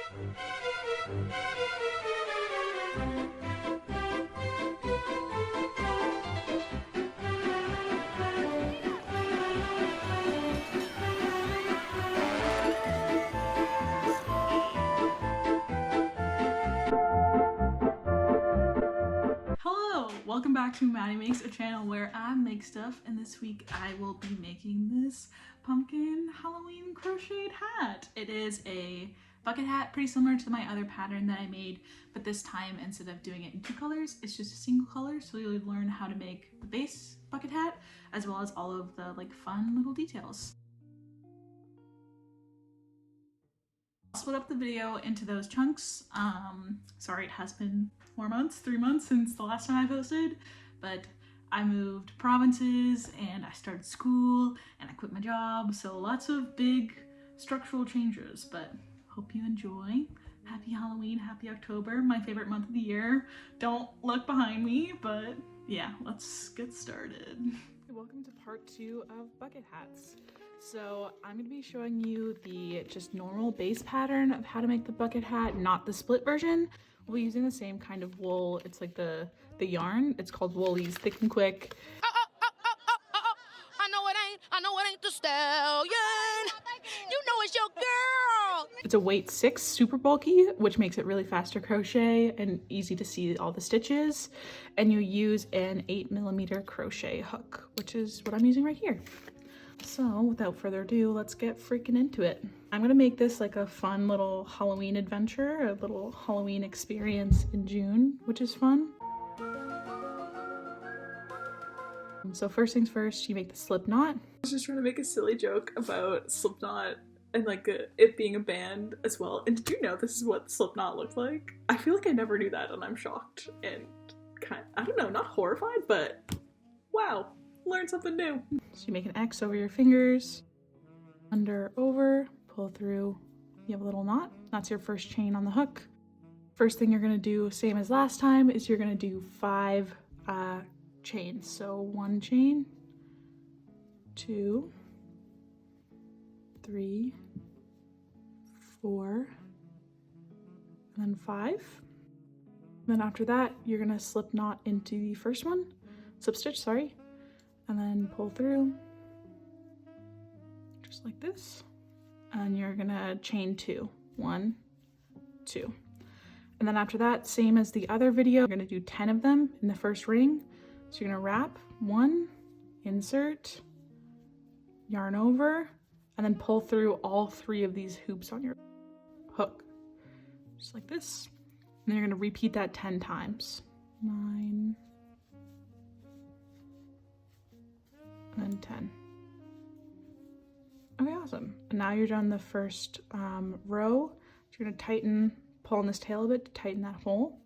Hello! Welcome back to MaddyMakes, a channel where I make stuff, and this week I will be making this pumpkin Halloween crocheted hat. It is a bucket hat, pretty similar to my other pattern that I made, but this time instead of doing it in two colors, it's just a single color, so you'll learn how to make the base bucket hat as well as all of the fun little details. I'll split up the video into those chunks. Sorry, it has been 3 months since the last time I posted, but I moved provinces and I started school and I quit my job, so lots of big structural changes, but hope you enjoy. Happy Halloween, happy October, my favorite month of the year. Don't look behind me, but yeah, let's get started. Welcome to part 2 of bucket hats. So I'm going to be showing you the just normal base pattern of how to make the bucket hat, not the split version. We'll be using the same kind of wool. It's like the yarn. It's called Woolies Thick and Quick. I know it ain't the stallion. You know it's your girl. It's a weight 6, super bulky, which makes it really fast to crochet and easy to see all the stitches. And you use an 8mm crochet hook, which is what I'm using right here. So without further ado, let's get freaking into it. I'm gonna make this like a fun little Halloween adventure, a little Halloween experience in June, which is fun. So first things first, you make the slip knot. I was just trying to make a silly joke about Slipknot and it being a band as well. And did you know this is what Slipknot looked like? I feel like I never knew that, and I'm shocked and I don't know, not horrified, but wow. Learn something new. So you make an X over your fingers, under, over, pull through, you have a little knot. That's your first chain on the hook. First thing you're gonna do, same as last time, is you're gonna do 5 chains. So 1 chain, 2, 3, 4, and then 5. Then after that, you're gonna slip knot into the first one, slip stitch, sorry. And then pull through, just like this. And you're gonna chain 2, 1, 2. And then after that, same as the other video, you're gonna do 10 of them in the first ring. So you're gonna wrap 1, insert, yarn over, and then pull through all 3 of these hoops on your hook, just like this. And then you're gonna repeat that 10 times. 9, and 10. Okay, awesome. And now you're done the first row. You're gonna tighten, pull on this tail a bit to tighten that hole.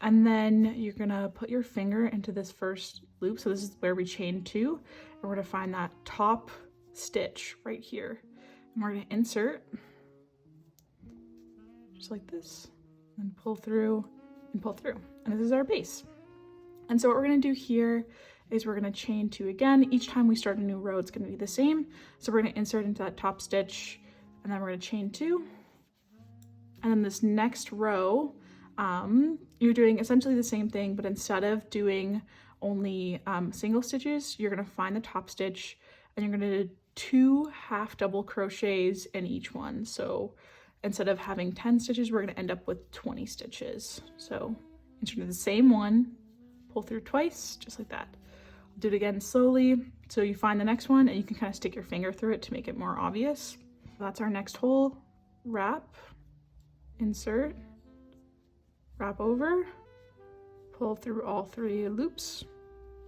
And then you're gonna put your finger into this first loop. So this is where we chain 2. And we're gonna find that top stitch right here. And we're gonna insert, just like this, and pull through and pull through. And this is our base. And so what we're gonna do here is we're gonna chain 2 again. Each time we start a new row, it's gonna be the same. So we're gonna insert into that top stitch, and then we're gonna chain 2. And then this next row, you're doing essentially the same thing, but instead of doing only single stitches, you're gonna find the top stitch, and you're gonna do 2 half double crochets in each one. So instead of having 10 stitches, we're gonna end up with 20 stitches. So insert into the same one, pull through twice, just like that. Do it again slowly. So you find the next one and you can kind of stick your finger through it to make it more obvious. That's our next hole. Wrap, insert, wrap over, pull through all 3 loops,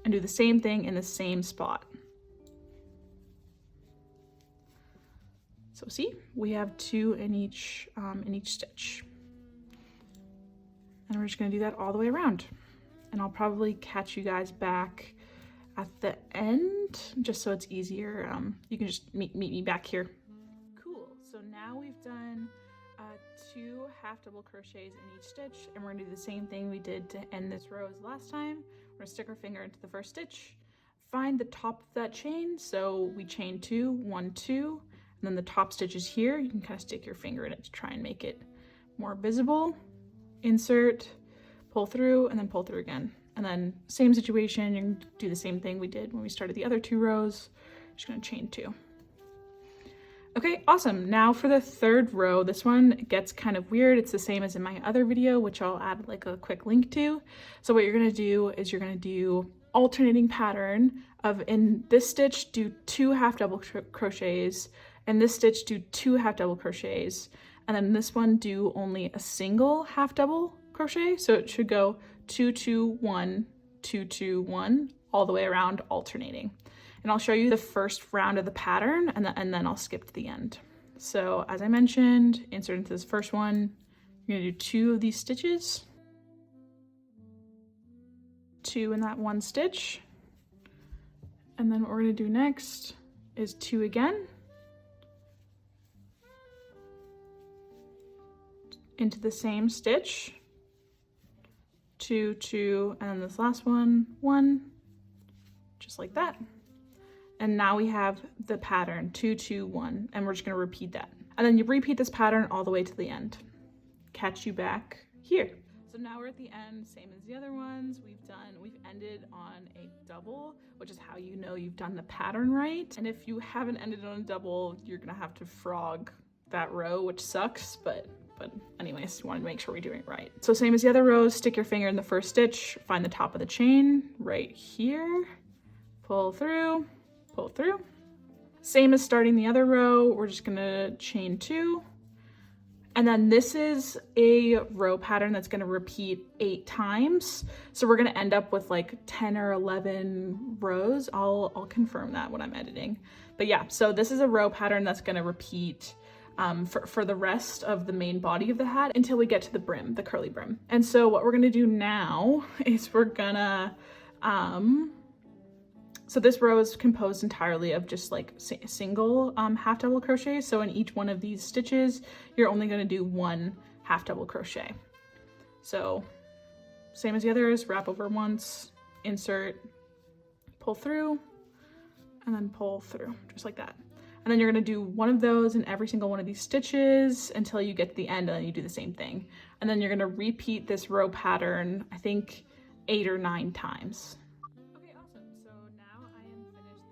and do the same thing in the same spot. So see, we have 2 in each stitch. And we're just gonna do that all the way around. And I'll probably catch you guys back at the end, just so it's easier. You can just meet me back here. Cool, so now we've done 2 half double crochets in each stitch, and we're gonna do the same thing we did to end this row as last time. We're gonna stick our finger into the first stitch, find the top of that chain, so we chain 2, 1, 2, and then the top stitch is here. You can kind of stick your finger in it to try and make it more visible, insert, pull through, and then pull through again. And then same situation, you can do the same thing we did when we started the other 2 rows. Just gonna chain 2. Okay, awesome. Now for the 3rd row, this one gets kind of weird. It's the same as in my other video, which I'll add like a quick link to. So what you're gonna do is you're gonna do alternating pattern of, in this stitch, do 2 half double crochets, and this stitch do 2 half double crochets, and then this one do only a single half double crochet. So it should go 2, 2, 1, 2, 2, 1, all the way around, alternating. And I'll show you the first round of the pattern, and then I'll skip to the end. So as I mentioned, insert into this first one, you're gonna do 2 of these stitches, 2 in that 1 stitch, and then what we're gonna do next is 2 again, into the same stitch, 2, 2, and then this last one, 1, just like that. And now we have the pattern 2, 2, 1, and we're just gonna repeat that. And then you repeat this pattern all the way to the end. Catch you back here. So now we're at the end, same as the other ones. We've ended on a double, which is how you know you've done the pattern right. And if you haven't ended on a double, you're gonna have to frog that row, which sucks, but anyways, you want to make sure we're doing it right. So same as the other rows, stick your finger in the first stitch, find the top of the chain right here, pull through, pull through. Same as starting the other row, we're just gonna chain 2. And then this is a row pattern that's gonna repeat 8 times. So we're gonna end up with like 10 or 11 rows. I'll confirm that when I'm editing. But yeah, so this is a row pattern that's gonna repeat for the rest of the main body of the hat until we get to the brim, the curly brim. And so what we're gonna do now is we're gonna, so this row is composed entirely of just like single half double crochet. So in each one of these stitches, you're only gonna do 1 half double crochet. So same as the others, wrap over once, insert, pull through, and then pull through, just like that. And then you're gonna do 1 of those in every single one of these stitches until you get to the end, and then you do the same thing. And then you're gonna repeat this row pattern, I think 8 or 9 times. Okay, awesome. So now I am finished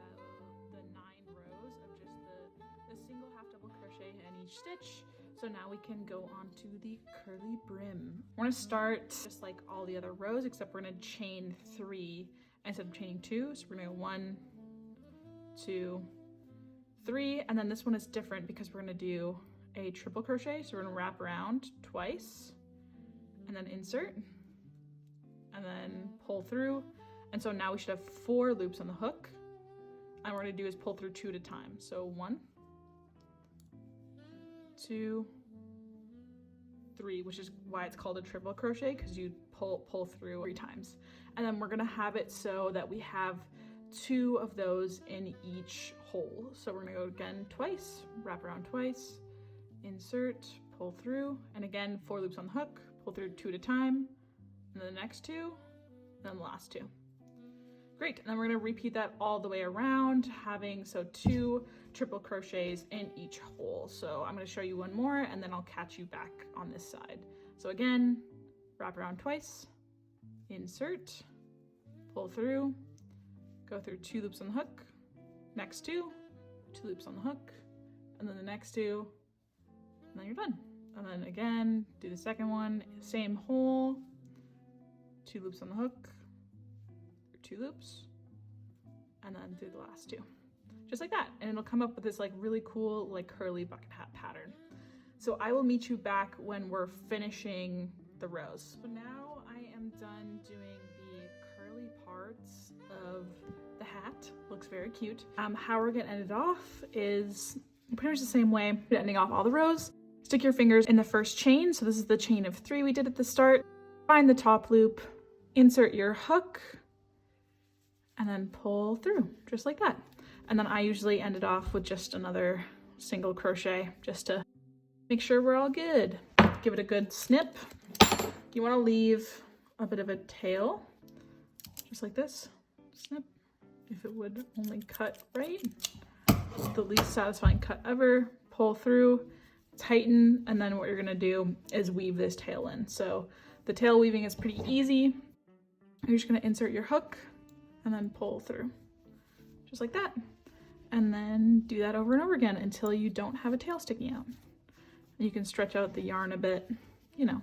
the 9 rows of just the single half double crochet in each stitch. So now we can go on to the curly brim. We're gonna start just like all the other rows, except we're gonna chain 3 instead of chaining 2. So we're gonna go 1, 2, 3, and then this one is different because we're gonna do a triple crochet. So we're gonna wrap around twice, and then insert, and then pull through. And so now we should have 4 loops on the hook. And what we're gonna do is pull through 2 at a time. So 1, 2, 3, which is why it's called a triple crochet, because you pull through 3 times. And then we're gonna have it so that we have 2 of those in each hole. So we're gonna go again twice, wrap around twice, insert, pull through, and again 4 loops on the hook, pull through 2 at a time, and then the next 2, and then the last 2. Great, and then we're gonna repeat that all the way around, having 2 triple crochets in each hole. So I'm gonna show you one more, and then I'll catch you back on this side. So again, wrap around twice, insert, pull through, go through 2 loops on the hook, next 2 loops on the hook, and then the next 2, and then you're done. And then again, do the second one, same hole, 2 loops on the hook, 2 loops, and then do the last 2. Just like that, and it'll come up with this like really cool like curly bucket hat pattern. So I will meet you back when we're finishing the rows. So now I am done doing the curly parts of the hat. Looks very cute. How we're gonna end it off is pretty much the same way. You're ending off all the rows. Stick your fingers in the first chain. So this is the chain of 3 we did at the start. Find the top loop, insert your hook, and then pull through, just like that. And then I usually end it off with just another single crochet, just to make sure we're all good. Give it a good snip. You wanna leave a bit of a tail, just like this, snip. If it would only cut right, the least satisfying cut ever. Pull through, tighten, and then what you're gonna do is weave this tail in. So the tail weaving is pretty easy. You're just gonna insert your hook and then pull through, just like that. And then do that over and over again until you don't have a tail sticking out. You can stretch out the yarn a bit, you know,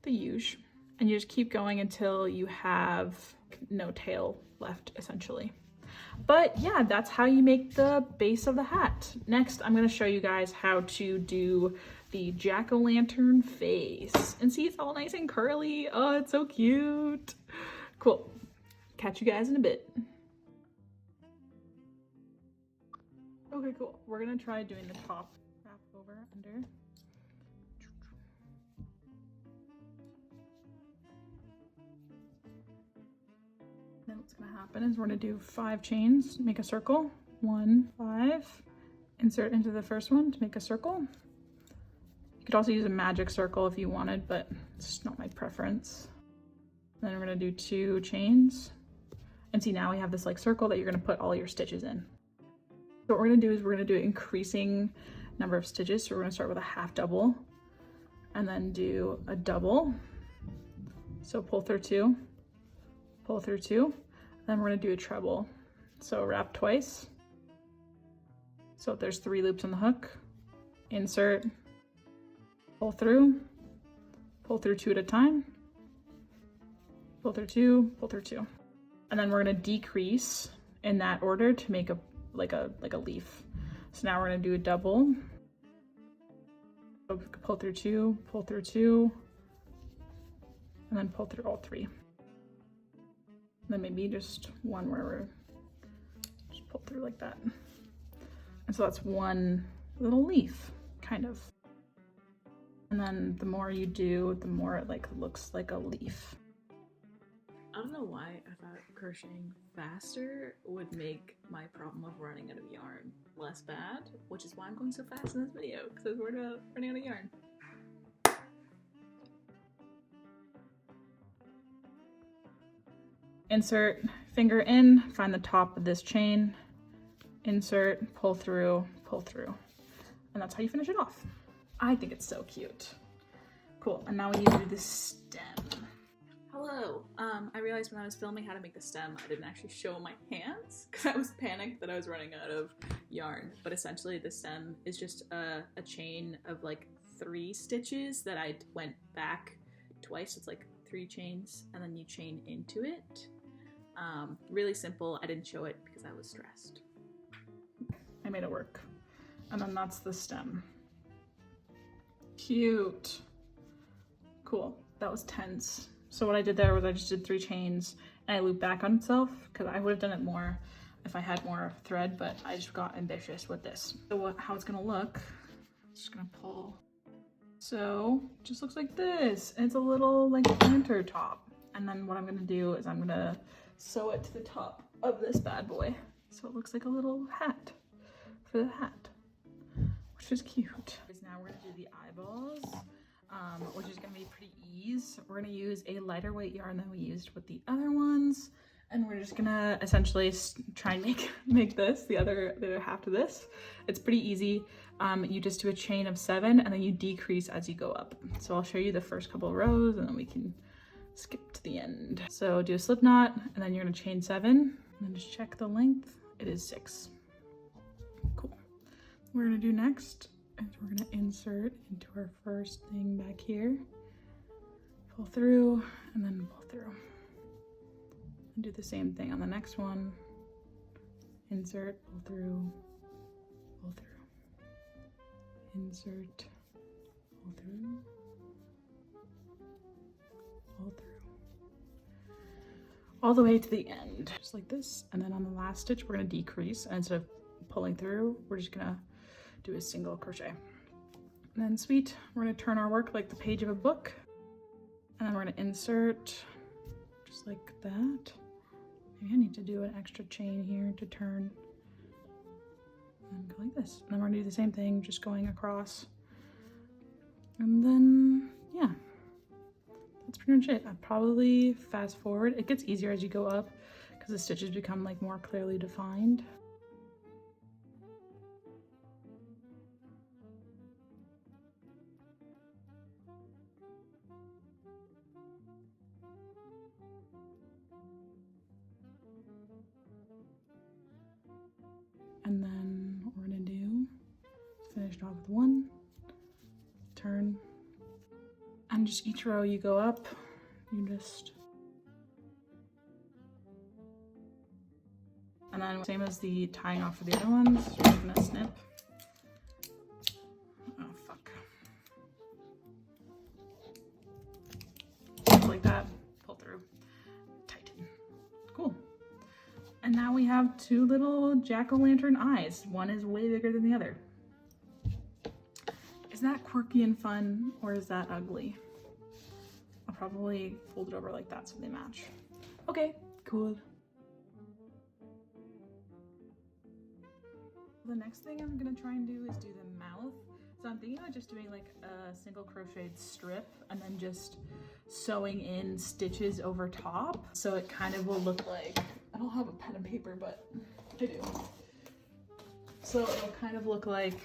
the huge. And you just keep going until you have no tail left, essentially. But yeah, that's how you make the base of the hat. Next, I'm gonna show you guys how to do the jack-o'-lantern face. And see, it's all nice and curly. Oh, it's so cute. Cool. Catch you guys in a bit. Okay, cool. We're gonna try doing the top. Wrap over, under. Then what's gonna happen is we're gonna do 5 chains, make a circle. 1, 5, insert into the first one to make a circle. You could also use a magic circle if you wanted, but it's just not my preference. Then we're gonna do 2 chains. And see, now we have this like circle that you're gonna put all your stitches in. So what we're gonna do is we're gonna do an increasing number of stitches. So we're gonna start with a half double and then do a double. So pull through 2, pull through 2, then we're gonna do a treble. So wrap twice. So if there's 3 loops on the hook, insert, pull through 2 at a time, pull through 2, pull through 2. And then we're gonna decrease in that order to make a like a leaf. So now we're gonna do a double. So pull through 2, pull through 2, and then pull through all 3. And then maybe just one where we're just pull through like that. And so that's one little leaf, kind of. And then the more you do, the more it like looks like a leaf. I don't know why I thought crocheting faster would make my problem of running out of yarn less bad, which is why I'm going so fast in this video, because we're running out of yarn. Insert, finger in, find the top of this chain, insert, pull through, and that's how you finish it off. I think it's so cute. Cool, and now we need to do the stem. Hello, I realized when I was filming how to make the stem, I didn't actually show my hands because I was panicked that I was running out of yarn. But essentially the stem is just a chain of like 3 stitches that I went back twice. It's like 3 chains and then you chain into it. Really simple. I didn't show it because I was stressed. I made it work. And then that's the stem. Cute. Cool, that was tense. So what I did there was I just did 3 chains and I looped back on itself because I would have done it more if I had more thread, but I just got ambitious with this. So how it's gonna look, I'm just gonna pull. So it just looks like this. And it's a little like planter top. And then what I'm gonna do is I'm gonna sew it to the top of this bad boy. So it looks like a little hat for the hat, which is cute. Now we're gonna do the eyeballs. Which is gonna be pretty easy. We're gonna use a lighter weight yarn than we used with the other ones. And we're just gonna essentially try and make this, the other half to this. It's pretty easy. You just do a chain of 7 and then you decrease as you go up. So I'll show you the first couple of rows and then we can skip to the end. So do a slip knot and then you're gonna chain 7 and then just check the length. It is 6. Cool. What we're gonna do next is we're gonna insert into our first thing back here, pull through, and then pull through. And do the same thing on the next one. Insert, pull through, pull through. Insert, pull through, pull through. All the way to the end, just like this. And then on the last stitch, we're gonna decrease. And instead of pulling through, we're just gonna do a single crochet. And then sweet, we're gonna turn our work like the page of a book. And then we're gonna insert just like that. Maybe I need to do an extra chain here to turn. And go like this. And then we're gonna do the same thing, just going across. And then, yeah, that's pretty much it. I'd probably fast forward. It gets easier as you go up because the stitches become like more clearly defined. off with one, turn, and just each row you go up, you just, and then same as the tying off for the other ones, you're just gonna snip. Oh fuck. Just like that, pull through, tighten. Cool. And now we have two little jack-o'-lantern eyes. One is way bigger than the other. Is that quirky and fun, or is that ugly? I'll probably fold it over like that so they match. Okay, cool. The next thing I'm gonna try and do is do the mouth. So I'm thinking about just doing like a single crocheted strip and then just sewing in stitches over top. So it kind of will look like, I don't have a pen and paper, but I do. So it'll kind of look like,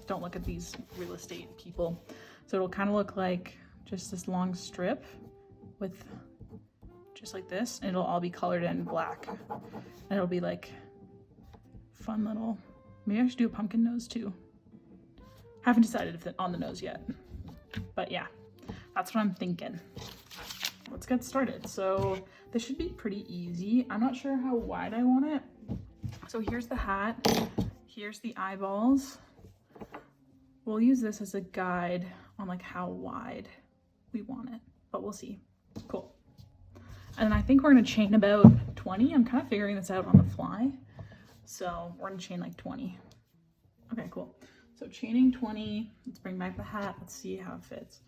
don't look at these real estate people. So it'll kind of look like just this long strip with just like this, and it'll all be colored in black. And it'll be like fun little, maybe I should do a pumpkin nose too. Haven't decided if it's on the nose yet, but yeah, that's what I'm thinking. Let's get started. So this should be pretty easy. I'm not sure how wide I want it. So here's the hat, here's the eyeballs. We'll use this as a guide on like how wide we want it, but we'll see. Cool. And then I think we're gonna chain about 20. I'm kind of figuring this out on the fly. So we're gonna chain like 20. Okay, cool. So chaining 20, let's bring back the hat. Let's see how it fits.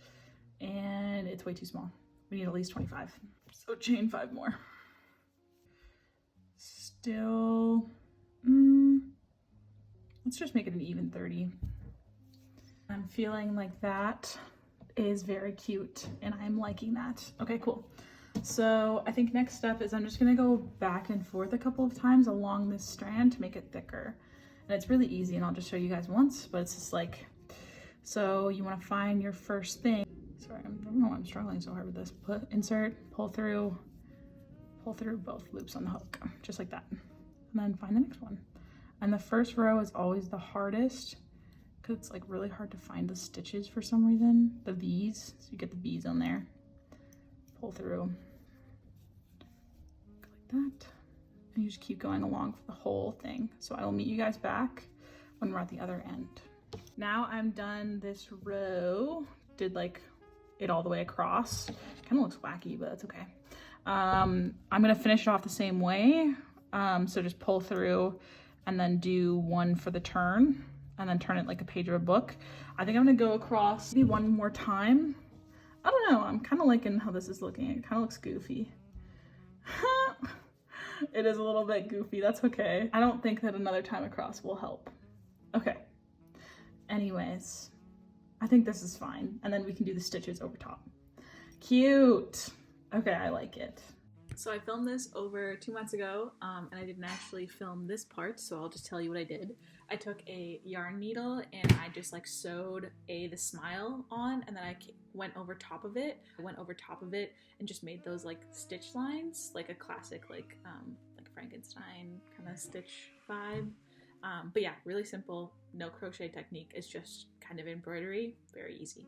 And it's way too small. We need at least 25. So chain 5 more. Still, let's just make it an even 30. I'm feeling like that is very cute and I'm liking that. Okay, cool. So I think next step is I'm just gonna go back and forth a couple of times along this strand to make it thicker. And it's really easy, and I'll just show you guys once, but it's just like, so you wanna find your first thing. Sorry, I don't know why I'm struggling so hard with this. Insert, pull through both loops on the hook, just like that. And then find the next one. And the first row is always the hardest because it's like really hard to find the stitches for some reason, the V's, so you get the V's on there. Pull through, like that. And you just keep going along for the whole thing. So I will meet you guys back when we're at the other end. Now I'm done this row, did like it all the way across. Kind of looks wacky, but that's okay. I'm gonna finish it off the same way. So just pull through and then do one for the turn and then turn it like a page of a book. I think I'm gonna go across maybe one more time. I don't know, I'm kind of liking how this is looking. It kind of looks goofy. It is a little bit goofy, that's okay. I don't think that another time across will help. Okay, anyways, I think this is fine. And then we can do the stitches over top. Cute. Okay, I like it. So I filmed this over 2 months ago, and I didn't actually film this part, so I'll just tell you what I did. I took a yarn needle and I just like sewed the smile on, and then I went over top of it. I went over top of it and just made those like stitch lines, like a classic like Frankenstein kind of stitch vibe. But yeah, really simple, no crochet technique. It's just kind of embroidery, very easy.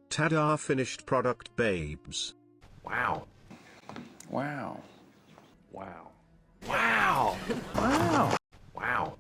Ta-da, finished product, babes. Wow. Wow. Wow. Wow. Wow. Wow.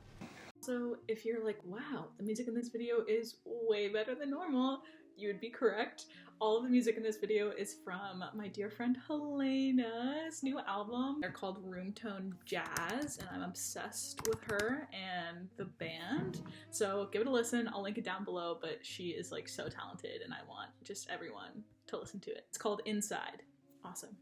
So if you're like, wow, the music in this video is way better than normal, you would be correct. All of the music in this video is from my dear friend Helena's new album. They're called Room Tone Jazz, and I'm obsessed with her and the band. So give it a listen. I'll link it down below, but she is like so talented and I want just everyone to listen to it. It's called Inside. Awesome.